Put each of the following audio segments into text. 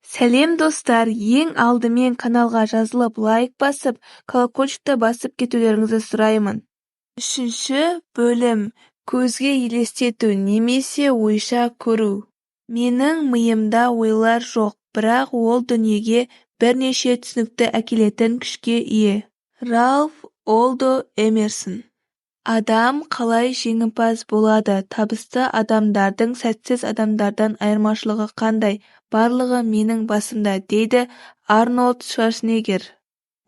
Сәлем достар, ең алдымен каналға жазылып, лайк басып, колокольчикті басып кетулеріңізді сұраймын. Үшінші бөлім көзге елестету немесе ойша көру. Менің миымда ойлар жоқ, бірақ ол дүниеге бірнеше түсінікті әкелетін күшке ие. Ральф Олдо Эмерсон. Адам қалай жеңімпаз болады? Табысты адамдардың сәтсіз адамдардан айырмашылығы қандай? Барлығы менің басымда, дейді Арнольд Шварценеггер.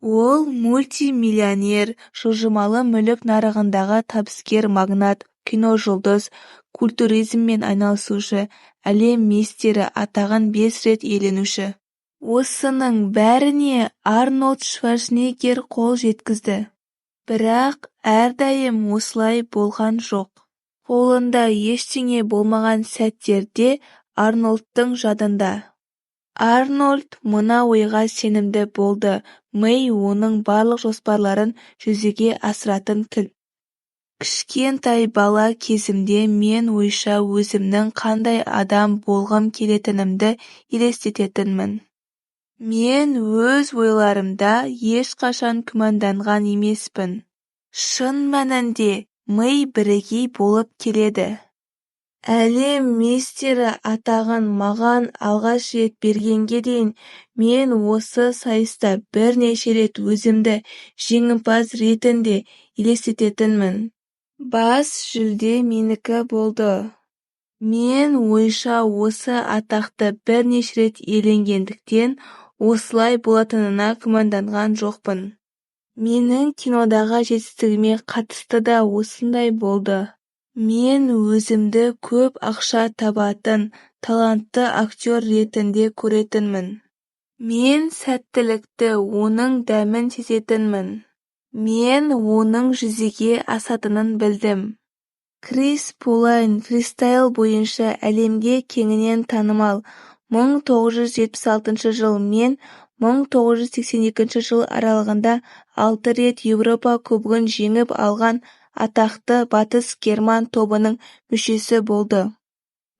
Ол мультимиллионер, жылжымалы мүлік нарығындағы табыскер магнат, киножұлдыз, культуризммен айналысушы, әлем мистері атағын 5 рет иеленуші. Осының бәріне Арнольд Шварценеггер қол жеткізді. Бірақ әрдайым осылай болған жоқ. Қолында ештеңе болмаған сәттерде Арнольдтың жадында. Арнольд мына ойға сенімді болды: ми оның барлық жоспарларын жүзеге асыратын кіл. Кішкентай бала кезімде мен ойша өзімнің қандай адам болғым келетінімді елестететінмін. Мен өз ойларымда ешқашан күмәнданған емеспін. Шын мәнінде ми бірегей болып келеді. Әлем мистері атағын маған алғаш рет бергенге дейін мен осы сайыста бірнеше рет өзімді жеңімпаз ретінде елестететінмін. Бас жүлде менікі болды. Мен ойша осы атақты бірнеше рет иеленгендіктен осылай болатынына күмәнданған жоқпын. Менің кинодағы жетістігіме қатысты да осындай болды. Мен өзімді көп ақша табатын, талантты актер ретінде көретінмін. Мен сәттілікті, оның дәмін сезетінмін. Мен оның жүзеге асатынын білдім. Крис Полайн фристайл бойынша әлемге кеңінен танымал. 1976 жыл мен 1982 жыл аралығында 6 рет Еуропа кубогын жеңіп алған атақты батыс герман тобының мүшесі болды.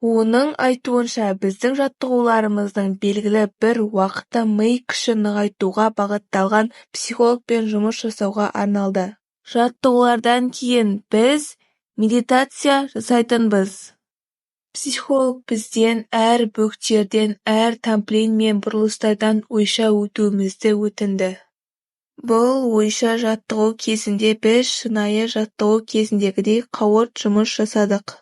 Оның айтуынша, біздің жаттығуларымыздың белгілі бір уақыты ми күшін нығайтуға бағытталған психологпен жұмыс жасауға арналды. Жаттығулардан кейін біз медитация жасайтынбыз. Психолог бізден әр бөктерден, әр трамплин мен бұрылыстардан ойша өтуімізді өтінді. Бұл ойша жаттығу кезінде біз шынайы жаттығу кезіндегідей қауырт жұмыс жасадық.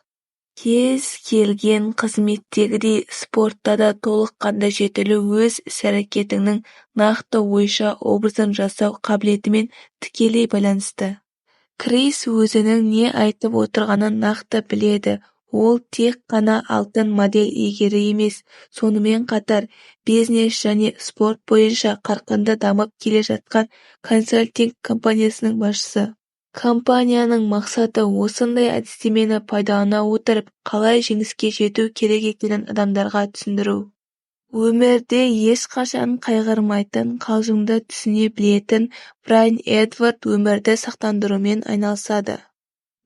Кез келген қызметтегідей спортта да толыққанды жетілу өз іс-әрекетіңнің нақты ойша образын жасау қабілетімен тікелей байланысты. Крис өзінің не айтып отырғанын нақты біледі. Ол тек қана алтын модель иегері емес, сонымен қатар бизнес және спорт бойынша қарқынды дамып келе жатқан консалтинг компаниясының басшысы. Компанияның мақсаты осындай әдістемені пайдалана отырып, қалай жеңіске жету керек екенін адамдарға түсіндіру. Өмірде ешқашан қайғырмайтын, қалжыңды түсіне білетін Брайан Эдвард өмірді сақтандырумен айналысады.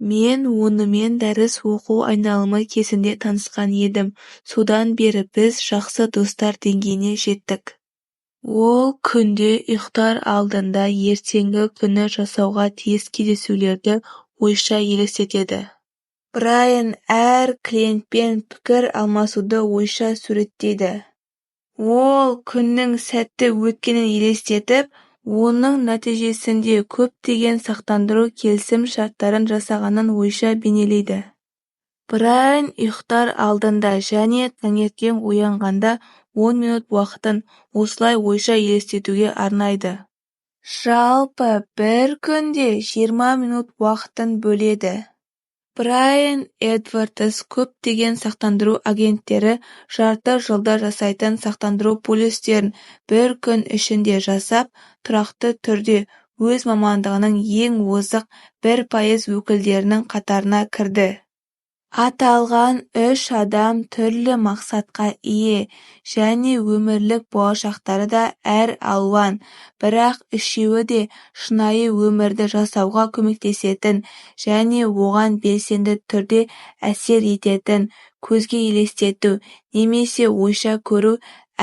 Мен онымен дәріс оқу айналымы кезінде танысқан едім. Содан бері біз жақсы достар деңгейіне жеттік. Ол күнде ұйықтар алдында ертеңгі күні жасауға тиіс кездесулерді ойша елестетеді. Брайан әр клиентпен пікір алмасуды ойша суреттейді. Ол күннің сәтті өткенін елестетіп, оның нәтижесінде көптеген сақтандыру келісім шарттарын жасағанын ойша бейнелейді. Брайан ұйықтар алдында және таңертең оянғанда 10 минут уақытын осылай ойша елестетуге арнайды. Жалпы бір күнде 20 минут уақытын бөледі. Брайан Эдвардс көптеген сақтандыру агенттері жарты жылда жасайтын сақтандыру полистерін бір күн ішінде жасап, тұрақты түрде өз мамандығының ең озық 1% өкілдерінің қатарына кірді. Аталған 3 адам түрлі мақсатқа ие және өмірлік болашақтары да әр алуан, бірақ үшеуі де шынайы өмірді жасауға көмектесетін және оған белсенді түрде әсер ететін көзге елестету немесе ойша көру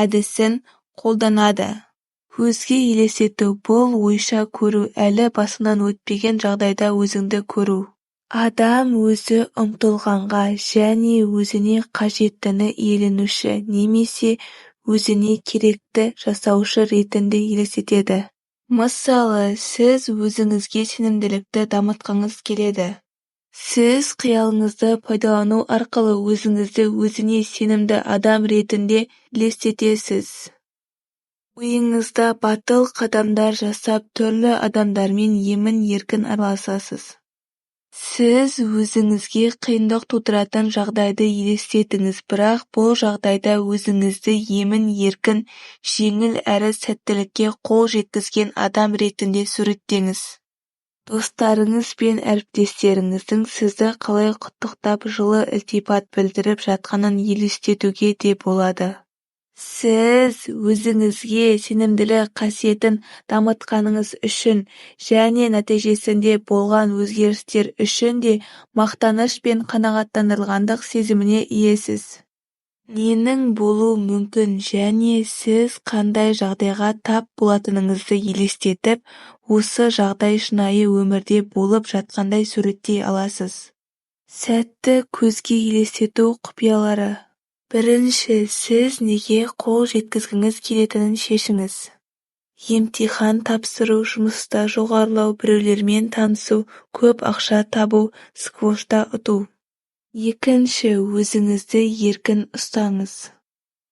әдісін қолданады. Көзге елестету бұл ойша көру, әлі басынан өтпеген жағдайда өзіңді көру. Адам өзі ұмтылғанға және өзіне қажеттіні иеленуші немесе өзіне керекті жасаушы ретінде елестетеді. Мысалы, сіз өзіңізге сенімділікті дамытқыңыз келеді. Сіз қиялыңызды пайдалану арқылы өзіңізді өзіне сенімді адам ретінде елестетесіз. Ойыңызда батыл қадамдар жасап, түрлі адамдармен емін-еркін араласасыз. Сіз өзіңізге қиындық тудыратын жағдайды елестетіңіз, бірақ бұл жағдайда өзіңізді емін-еркін, жеңіл әрі сәттілікке қол жеткізген адам ретінде суреттеңіз. Достарыңыз бен әріптестеріңіздің сізді қалай құттықтап, жылы ілтипат білдіріп жатқанын елестетуге де болады. Сіз өзіңізге сенімділік қасиетін дамытқаныңыз үшін және нәтижесінде болған өзгерістер үшін де мақтаныш пен қанағаттандырылғандық сезіміне иесіз. Ненің болу мүмкін және сіз қандай жағдайға тап болатыныңызды елестетіп, осы жағдай шынайы өмірде болып жатқандай суреттей аласыз. Сәтті көзге елестету құпиялары. Бірінші, сіз неге қол жеткізгіңіз келетінін шешіңіз. Емтихан тапсыру, жұмыста жоғарылау, біреулермен танысу, көп ақша табу, сквошта ұту. Екінші, өзіңізді еркін ұстаңыз.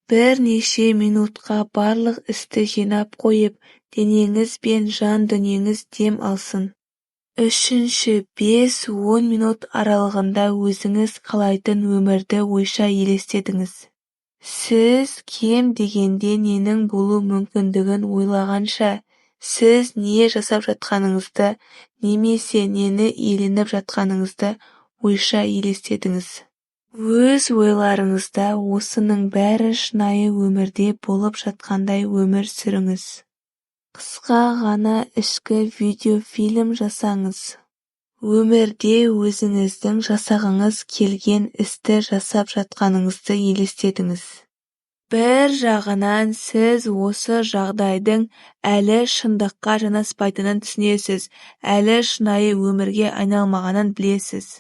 Бірнеше минутқа барлық істі жинап қойып, денеңіз бен жан дүниеңіз дем алсын. Үшінші, 5-10 минут аралығында өзіңіз қалайтын өмірді ойша елестетіңіз. Сіз кем дегенде ненің болу мүмкіндігін ойлағанша, сіз не жасап жатқаныңызды, немесе нені иеленіп жатқаныңызды ойша елестетіңіз. Өз ойларыңызда осының бәрі шынайы өмірде болып жатқандай өмір сүріңіз. Қысқа ғана ішкі видеофильм жасаңыз. Өмірде өзіңіздің жасағыңыз келген істі жасап жатқаныңызды елестетіңіз. Бір жағынан сіз осы жағдайдың әлі шындыққа жанаспайтынын түсінесіз, әлі шынайы өмірге айналмағанын білесіз.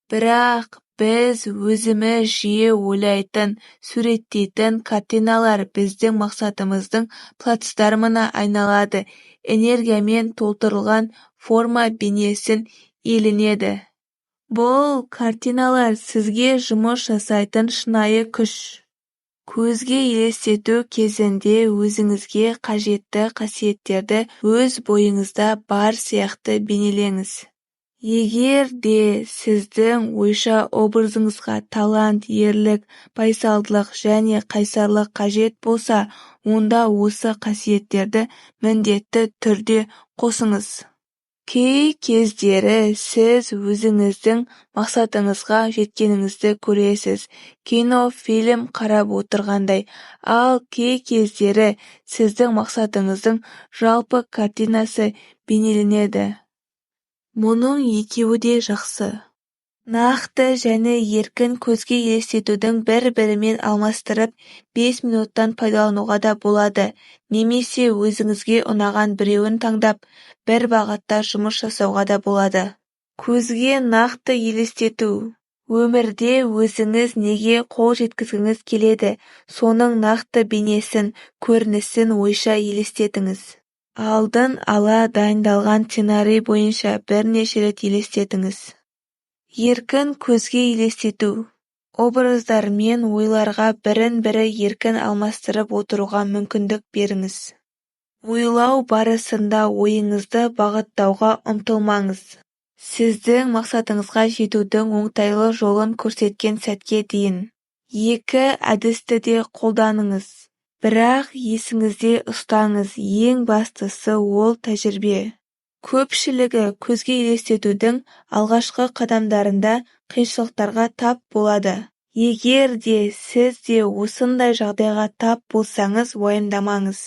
Бірақ біз өзіміз жиі ойлайтын, суреттейтін картиналар біздің мақсатымыздың плацдармына айналады, энергиямен толтырылған форма бейнесін иеленеді. Бұл картиналар сізге жұмыс жасайтын шынайы күш. Көзге елестету кезінде өзіңізге қажетті қасиеттерді өз бойыңызда бар сияқты бейнелеңіз. Егер де сіздің ойша образыңызға талант, ерлік, байсалдылық және қайсарлық қажет болса, онда осы қасиеттерді міндетті түрде қосыңыз. Кей кездері сіз өзіңіздің мақсатыңызға жеткеніңізді көресіз, кино, фильм қарап отырғандай, ал кей кездері сіздің мақсатыңыздың жалпы картинасы бейнеленеді. Мұның екеуі де жақсы. Нақты және еркін көзге елестетудің бір-бірімен алмастырып 5 минуттан пайдалануға да болады, немесе өзіңізге ұнаған біреуін таңдап, бір бағытта жұмыс жасауға да болады. Көзге нақты елестету. Өмірде өзіңіз неге қол жеткізгіңіз келеді, соның нақты бейнесін, көрінісін ойша елестетіңіз. Алдын ала дайындалған сценарий бойынша бірнеше рет елестетіңіз. Еркін көзге елестету. Образдар мен ойларға бірін-бірі еркін алмастырып отыруға мүмкіндік беріңіз. Ойлау барысында ойыңызды бағыттауға ұмтылмаңыз. Сіздің мақсатыңызға жетудің оңтайлы жолын көрсеткен сәтке дейін. Екі әдісті де қолданыңыз. Бірақ есіңізде ұстаңыз, ең бастысы ол тәжірибе. Көпшілігі көзге елестетудің алғашқы қадамдарында қиыншылықтарға тап болады. Егер де сіз де осындай жағдайға тап болсаңыз, уайымдамаңыз.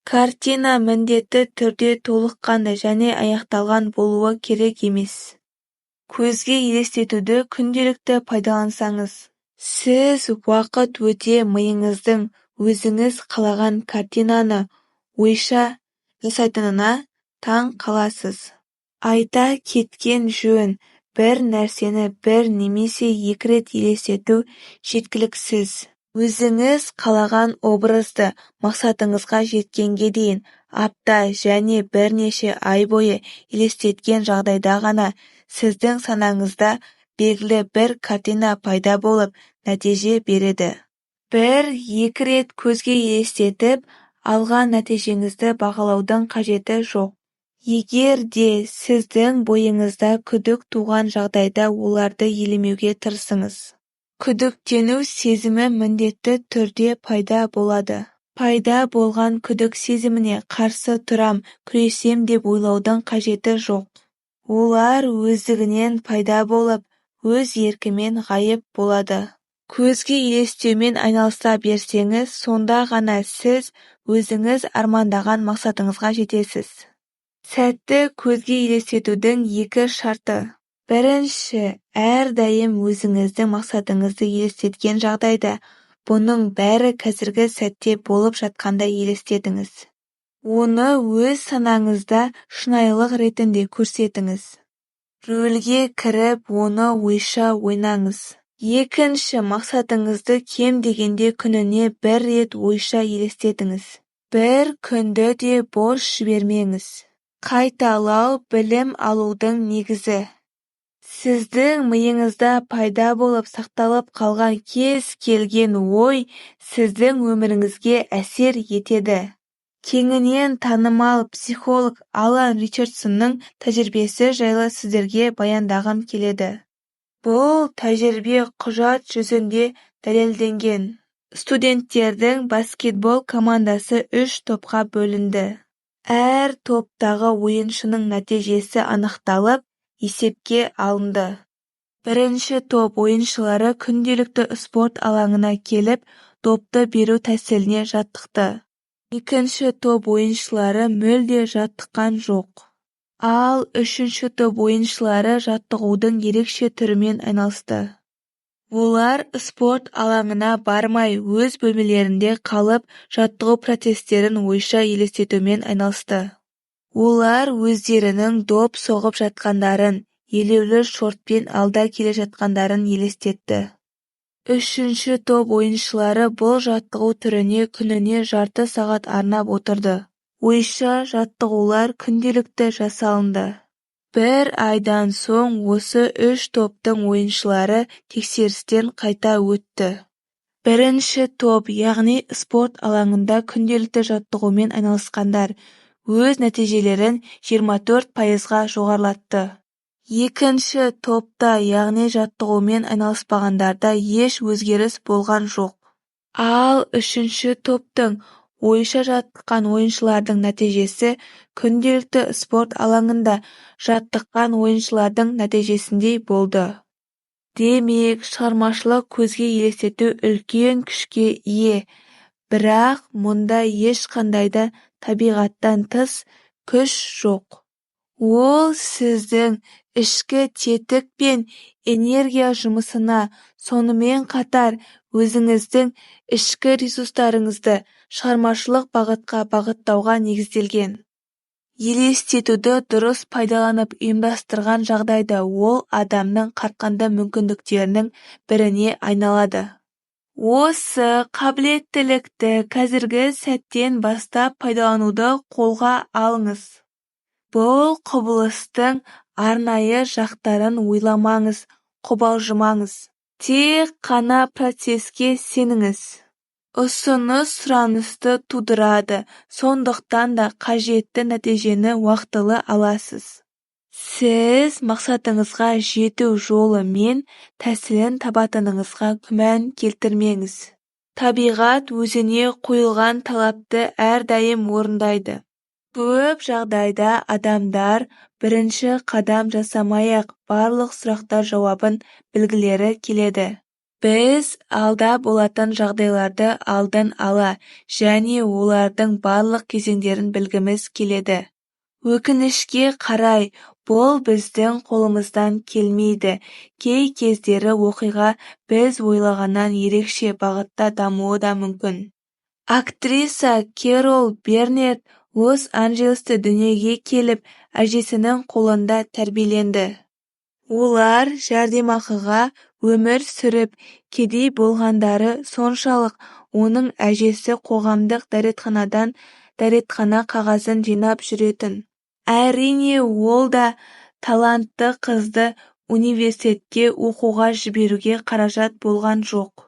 Картина міндетті түрде толыққанды және аяқталған болуы керек емес. Көзге елестетуді күнделікті пайдалансаңыз, сіз уақыт өте миыңыздың өзіңіз қалаған картинаны ойша жасайтынына таң қаласыз. Айта кеткен жөн, бір нәрсені бір немесе екі рет елестету жеткіліксіз. Өзіңіз қалаған образды мақсатыңызға жеткенге дейін апта және бірнеше ай бойы елестеткен жағдайда ғана сіздің санаңызда белгілі бір картина пайда болып нәтиже береді. Бір-екі рет көзге елестетіп, алған нәтижеңізді бағалаудың қажеті жоқ. Егер де сіздің бойыңызда күдік туған жағдайда оларды елемеуге тырысыңыз. Күдіктену сезімі міндетті түрде пайда болады. Пайда болған күдік сезіміне қарсы тұрам, күресем деп ойлаудың қажеті жоқ. Олар өздігінен пайда болып, өз еркімен ғайып болады. Көзге елестеумен айналыса берсеңіз, сонда ғана сіз өзіңіз армандаған мақсатыңызға жетесіз. Сәтті көзге елестетудің екі шарты. Бірінші, әрдайым өзіңіздің мақсатыңызды елестеткен жағдайда, бұның бәрі қазіргі сәтте болып жатқандай елестетіңіз. Оны өз санаңызда шынайылық ретінде көрсетіңіз. Рөлге кіріп, оны ойша ойнаңыз. Екінші, мақсатыңызды кем дегенде күніне бір рет ойша елестетіңіз. Бір күнді де бос жібермеңіз. Қайталау білім алудың негізі. Сіздің миыңызда пайда болып сақталып қалған кез келген ой сіздің өміріңізге әсер етеді. Кеңінен танымал психолог Алан Ричардсонның тәжірибесі жайлы сіздерге баяндағым келеді. Бұл тәжірибе құжат жүзінде дәлелденген. Студенттердің баскетбол командасы 3 топқа бөлінді. Әр топтағы ойыншының нәтижесі анықталып, есепке алынды. Бірінші топ ойыншылары күнделікті спорт алаңына келіп, допты беру тәсіліне жаттықты. Екінші топ ойыншылары мүлде жаттыққан жоқ. Ал үшінші топ ойыншылары жаттығудың ерекше түрімен айналысты. Олар спорт алаңына бармай, өз бөлмелерінде қалып, жаттығу процестерін ойша елестетумен айналысты. Олар өздерінің доп соғып жатқандарын, елеулі шортпен алда келе жатқандарын елестетті. Үшінші топ ойыншылары бұл жаттығу түріне күніне жарты сағат арнап отырды. Ойша жаттығулар күнделікті жасалынды. Бір айдан соң осы 3 топтың ойыншылары тексерістен қайта өтті. Бірінші топ, яғни спорт алаңында күнделікті жаттығумен айналысқандар, өз нәтижелерін 24%-ға жоғарылатты. Екінші топта, яғни жаттығумен айналыспағандарда еш өзгеріс болған жоқ. Ал үшінші топтың ойша жаттыққан ойыншылардың нәтижесі күнделікті спорт алаңында жаттыққан ойыншылардың нәтижесіндей болды. Демек, шығармашылық көзге елестету үлкен күшке ие, бірақ мұнда ешқандай да табиғаттан тыс күш жоқ. Ол сіздің ішкі тетік пен энергия жұмысына, сонымен қатар өзіңіздің ішкі ресурстарыңызды шығармашылық бағытқа бағыттауға негізделген. Елестетуді дұрыс пайдаланып ұйымдастырған жағдайда ол адамның қарқынды мүмкіндіктерінің біріне айналады. Осы қабілеттілікті қазіргі сәттен бастап пайдалануды қолға алыңыз. Бұл құбылыстың арнайы жақтарын ойламаңыз, қобалжымаңыз. Тек қана процеске сеніңіз. Ұсыныс сұранысты тудырады, сондықтан да қажетті нәтижені уақытылы аласыз. Сіз мақсатыңызға жету жолы мен тәсілін табатыныңызға күмән келтірмеңіз. Табиғат өзіне қойылған талапты әрдайым орындайды. Көп жағдайда адамдар бірінші қадам жасамай-ақ барлық сұрақтар жауабын білгілері келеді. Біз алда болатын жағдайларды алдын ала және олардың барлық кезеңдерін білгіміз келеді. Өкінішке қарай, бұл біздің қолымыздан келмейді. Кей кездері оқиға біз ойлағаннан ерекше бағытта дамуы да мүмкін. Актриса Кэрол Бернетт Лос-Анджелесте дүниеге келіп, әжесінің қолында тәрбиеленді. Олар жәрдемақыға өмір сүріп, кедей болғандары соншалық оның әжесі қоғамдық дәретханадан дәретхана қағазын жинап жүретін. Әрине, ол да талантты қызды университетке оқуға жіберуге қаражат болған жоқ.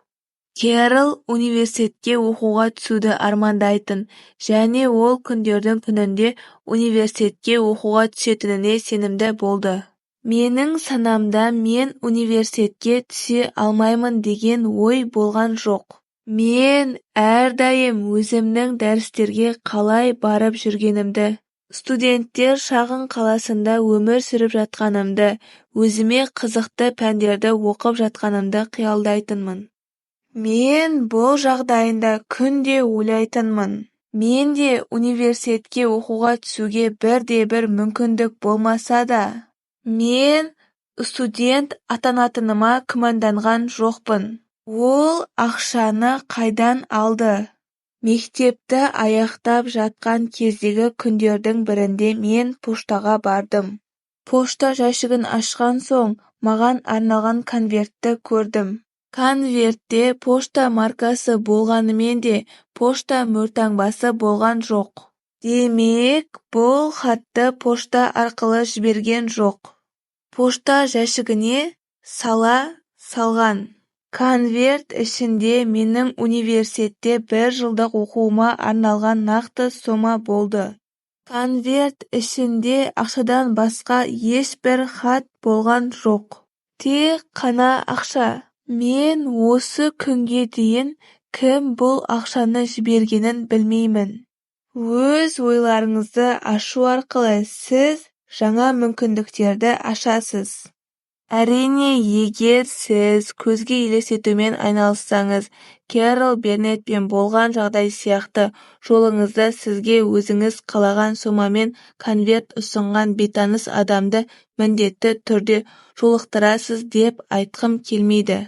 Кэрол университетке оқуға түсуді армандайтын, және ол күндердің күнінде университетке оқуға түсетініне сенімді болды. Менің санамда мен университетке түсе алмаймын деген ой болған жоқ. Мен әрдайым өзімнің дәрістерге қалай барып жүргенімді, студенттер шағын қаласында өмір сүріп жатқанымды, өзіме қызықты пәндерді оқып жатқанымды қиялдайтынмын. Мен бұл жағдайында күнде ойлайтынмын. Мен де университетке оқуға түсуге бірде-бір мүмкіндік болмаса да, мен студент атанатыныма күмәнданған жоқпын. Ол ақшаны қайдан алды? Мектепті аяқтап жатқан кездегі күндердің бірінде мен поштаға бардым. Пошта жәшігін ашқан соң, маған арналған конвертті көрдім. Конвертте пошта маркасы болғанымен де, пошта мөлтаңбасы болған жоқ. Демек, бұл хатты пошта арқылы жіберген жоқ. Пошта жәшігіне салған. Конверт ішінде менің университетте 1 жылдық оқуыма арналған нақты сома болды. Конверт ішінде ақшадан басқа ешбір хат болған жоқ. Тек қана ақша. Мен осы күнге дейін кім бұл ақшаны жібергенін білмеймін. Өз ойларыңызды ашу арқылы сіз жаңа мүмкіндіктерді ашасыз. Әрине, егер сіз көзге елестетумен айналыссаңыз, Кэрол Бернеттпен болған жағдай сияқты жолыңызда сізге өзіңіз қалаған сомамен конверт ұсынған бейтаныс адамды міндетті түрде жолықтырасыз деп айтқым келмейді.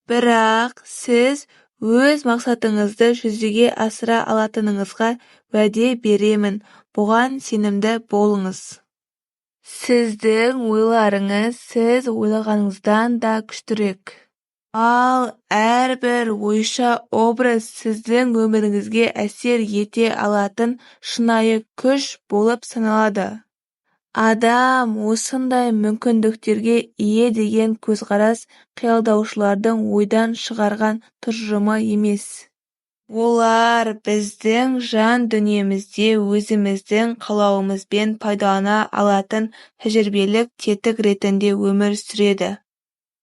Бірақ сіз өз мақсатыңызды жүзеге асыра алатыныңызға уәде беремін, бұған сенімді болыңыз. Сіздің ойларыңыз сіз ойлағаныңыздан да күштірек. Ал әрбір ойша образ сіздің өміріңізге әсер ете алатын шынайы күш болып саналады. Адам осындай мүмкіндіктерге ие деген көзқарас қиялдаушылардың ойдан шығарған тұжырымы емес. Олар біздің жан дүниемізде өзіміздің қалауымызбен пайдалана алатын тәжірибелік тетік ретінде өмір сүреді.